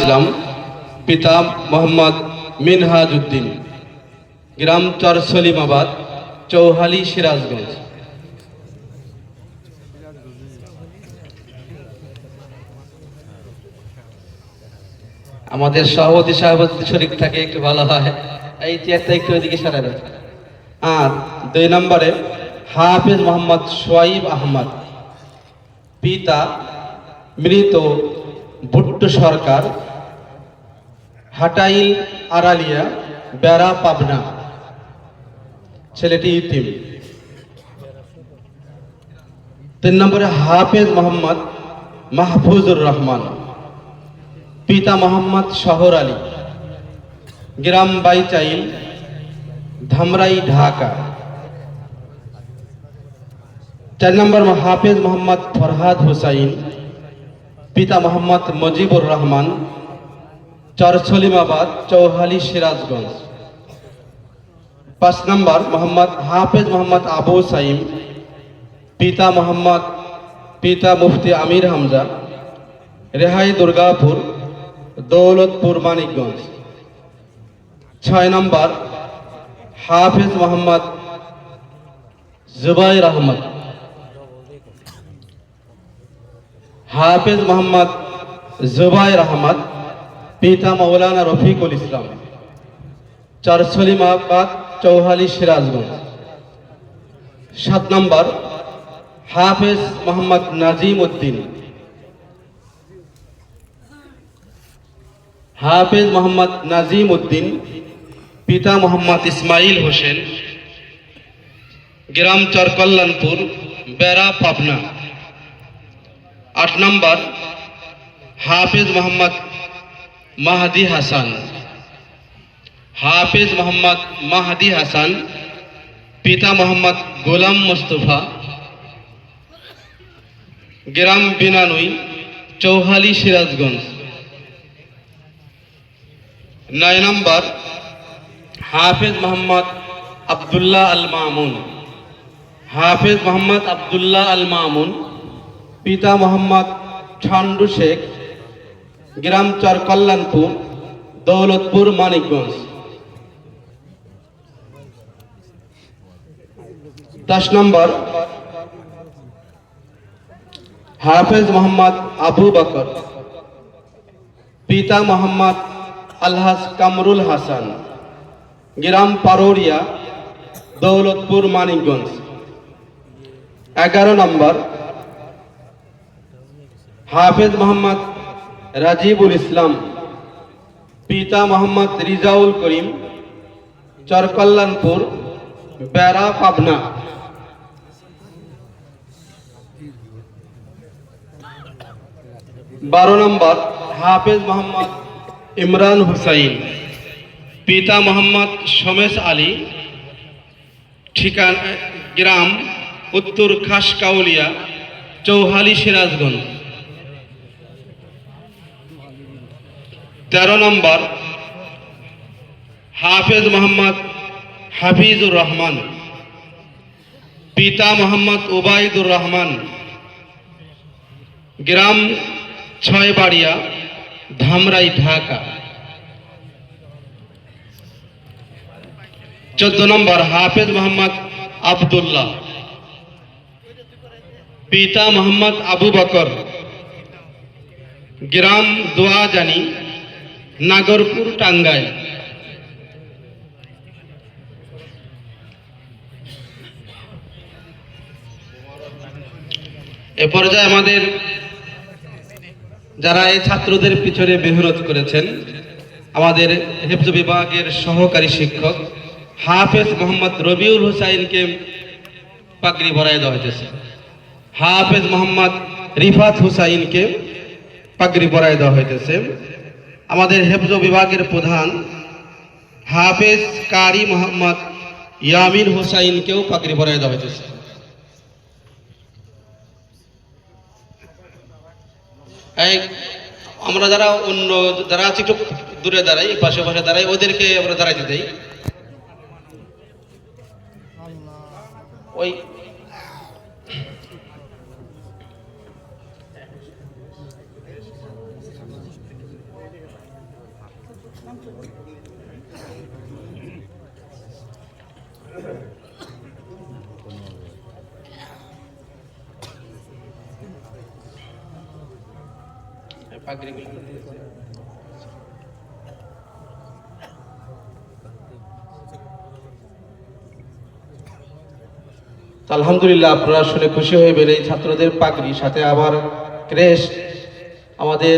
ইসলাম, পিতা মোহাম্মদ মিনহাজ উদ্দিন, গ্রাম চর সলিমাবাদ, চৌহালি, সিরাজগঞ্জ। আমাদের সভাপতি শরীর থাকে একটু ভালো হয়, এই চেয়ারটা একটু ওইদিকে সরাই দেন। আর 2 নম্বরে হাফেজ মোহাম্মদ সোয়াইব আহমদ, পিতা মৃত ভুট্টো সরকার, হাটাইল আড়ালিয়া, বেড়া, পাবনা। ছেলেটি ইতিম। 3 নম্বরে হাফেজ মোহাম্মদ মাহফুজুর রহমান, পিতা মোহাম্মদ শহর আলী, গ্রাম বাইচাইল, ধামরাই, ঢাকা। 4 নম্বর হাফেজ মোহাম্মদ ফরহাদ হুসাইন, পিতা মোহাম্মদ মুজিবুর রহমান, চর সলিমাবাদ, চৌহালি, সিরাজগঞ্জ। 5 নম্বর হাফেজ মোহাম্মদ আবু সাইম, পিতা মুফতি আমির হামজা, রেহাই, দুর্গাপুর, দৌলতপুর, মানিকগঞ্জ। 6 নম্বর হাফেজ মোহাম্মদ জুবাইর আহমদ, পিতা মৌলানা রফিকুল ইসলাম, চর সলিমাবাদ, চৌহালি, সিরাজগঞ্জ। 7 নম্বর হাফেজ মোহাম্মদ নাজিম উদ্দিন, পিতা মোহাম্মদ ইসমাইল হোসেন, গ্রাম চর কল্যাণপুর, বেড়া, পাবনা। 8 নম্বর হাফেজ মোহাম্মদ মাহাদি হাসান, পিতা মোহাম্মদ গোলাম মোস্তফা, গ্রাম বিনানুই, চৌহালি, সিরাজগঞ্জ। 9 নম্বর হাফেজ মোহাম্মদ আব্দুল্লাহ আল মামুন, পিতা মোহাম্মদ ঠান্ডু শেখ, গ্রাম চর কল্যাণপুর, দৌলতপুর, মানিকগঞ্জ। 10 নম্বর হাফেজ মোহাম্মদ আবু বকর, পিতা মোহাম্মদ আলহাজ কামরুল হাসান, গ্রাম পারোরিয়া, দৌলতপুর, মানিকগঞ্জ। 11 নম্বর হাফেজ মোহাম্মদ রাজিবুল ইসলাম, পিতা মোহাম্মদ রিজাউল করিম, চর কল্যাণপুর, বেড়া, পাবনা। 12 নম্বর হাফেজ মোহাম্মদ ইমরান হুসাইন, পিতা মোহাম্মদ শমেশ আলী, ঠিকানা গ্রাম উত্তর খাসকাউলিয়া, চৌহালি, সিরাজগঞ্জ। 13 নম্বর হাফেজ মোহাম্মদ হাফিজুর রহমান, পিতা মোহাম্মদ ওবায়দুর রহমান, গ্রাম ছয়বাড়িয়া, ধামরাই, ঢাকা। 14 নম্বর হাফেজ মোহাম্মদ আবদুল্লাহ, পিতা মোহাম্মদ আবু বকর, গ্রাম দোয়াজানি, নাগরপুর, টাঙ্গাইল। এ পর্যায়ে আমাদের যারা এই ছাত্রদের পিছনে মেহনত করেছেন, আমাদের হেফজ বিভাগের সহকারী শিক্ষক হাফেজ মোহাম্মদ রবিউল হুসাইনকে পাগড়ি পরায় দেওয়া হয়েছে। হাফেজ মোহাম্মদ রিফাত হুসাইনকে পাগড়ি পরায় দেওয়া হয়েছে। আমাদের হেফজ বিভাগের প্রধান হাফেজ কারি মোহাম্মদ ইয়ামিন হুসাইনকেও পাগড়ি পরায় দেওয়া হয়েছে। আমরা যারা অন্য যারা আছে একটু দূরে দাঁড়াই, পাশে দাঁড়াই, ওদেরকে আমরা দাঁড়াইতে দেই। ওই আলহামদুলিল্লাহ, আপনারা শুনে খুশি হয়ে এই ছাত্রদের পাগড়ি সাথে আবার ক্রেস্ট আমাদের